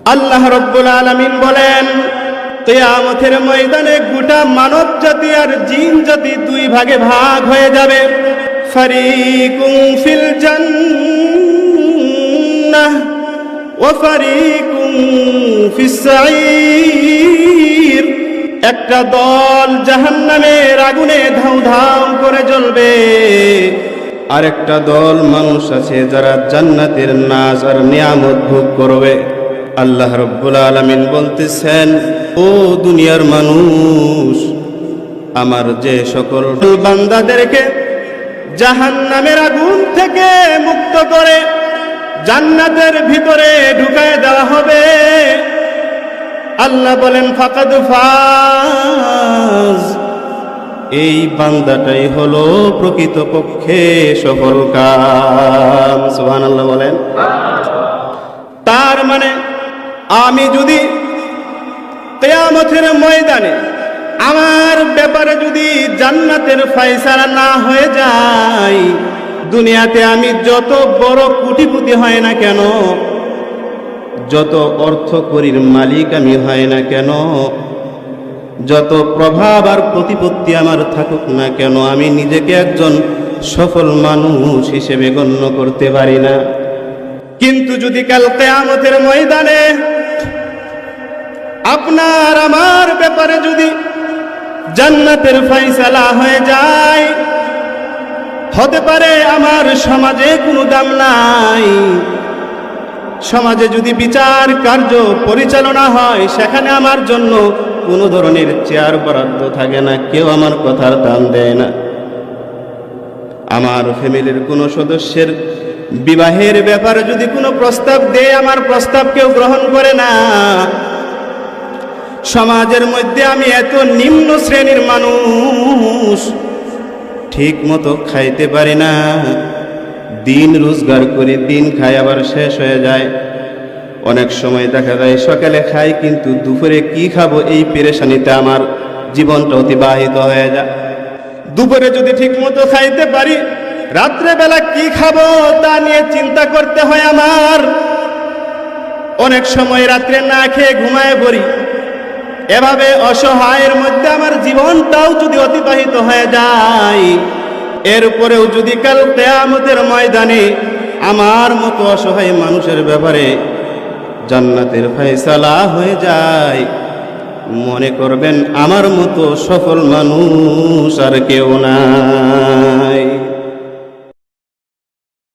আল্লাহ রাব্বুল আলামিন বলেন, কিয়ামতের ময়দানে গোটা মানব জাতি আর জিন জাতি দুই ভাগে ভাগ হয়ে যাবে। ফারিকুম ফিল জান্নাহ ওয়া ফারিকুম ফিস সাঈর। একটা দল জাহান্নামের আগুনে ধাউ ধাউ করে জ্বলবে, আর একটা দল মানুষ আছে যারা জান্নাতের নাজ আর নিয়ামত ভোগ করবে। আল্লাহ রাব্বুল আলামিন বলতেছেন, ও দুনিয়ার মানুষ, আমার যে সকল বান্দাদেরকে জাহান্নামের আগুন থেকে মুক্ত করে জান্নাতের ভিতরে ঢুকায় দেওয়া হবে, আল্লাহ বলেন ফাকাদ ফাজ, এই বান্দাটাই হলো প্রকৃতপক্ষে সফল কাম। সুবহানাল্লাহ বলেন। তার মানে আমি যদি কিয়ামতের ময়দানে আমার ব্যাপারে যদি জান্নাতের ফয়সালা না হয়ে যায়, দুনিয়াতে আমি যত বড় কোটিপতি হয় না কেন, যত অর্থ করির মালিক আমি হয় না কেন, যত প্রভাব আর প্রতিপত্তি আমার থাকুক না কেন, আমি নিজেকে একজন সফল মানুষ হিসেবে গণ্য করতে পারি না। কিন্তু যদি কাল কিয়ামতের ময়দানে আপনার আমার ব্যাপারে যদি জান্নাতের ফয়সালা হয়ে যায়, হতে পারে আমার সমাজে কোনো দাম নাই, সমাজে যদি বিচার কার্য পরিচালনা হয় সেখানে আমার জন্য কোনো ধরনের চেয়ার বরাদ্দ থাকে না, কেউ আমার কথার দাম দেয় না। আমার ফ্যামিলির কোনো সদস্যের বিবাহের ব্যাপারে যদি কোনো প্রস্তাব দেয়, আমার প্রস্তাব কেউ গ্রহণ করে না। সমাজের মধ্যে আমি এত নিম্ন শ্রেণীর মানুষ, ঠিক মতো খাইতে পারি না, দিন রোজগার করি, দিন খাই আবার শেষ হয়ে যায়। অনেক সময় দেখা যায় সকালে খাই কিন্তু দুপুরে কি খাবো এই পেরেশানিতে আমার জীবনটা অতিবাহিত হয়ে যায়। দুপুরে যদি ঠিক মতো খাইতে পারি, রাত্রে বেলা কি খাবো তা নিয়ে চিন্তা করতে হয় আমার। অনেক সময় রাত্রে না খেয়ে ঘুমায় পড়ি। এভাবে অসহায়ের মধ্যে আমার জীবনটাও যদি অতিবাহিত হয়ে যায়, এরপরেও যদি কাল কিয়ামতের ময়দানে আমার মতো অসহায় মানুষের ব্যাপারে জান্নাতের ফয়সালা হয়ে যায়, মনে করবেন আমার মতো সফল মানুষ আর কেউ নাই।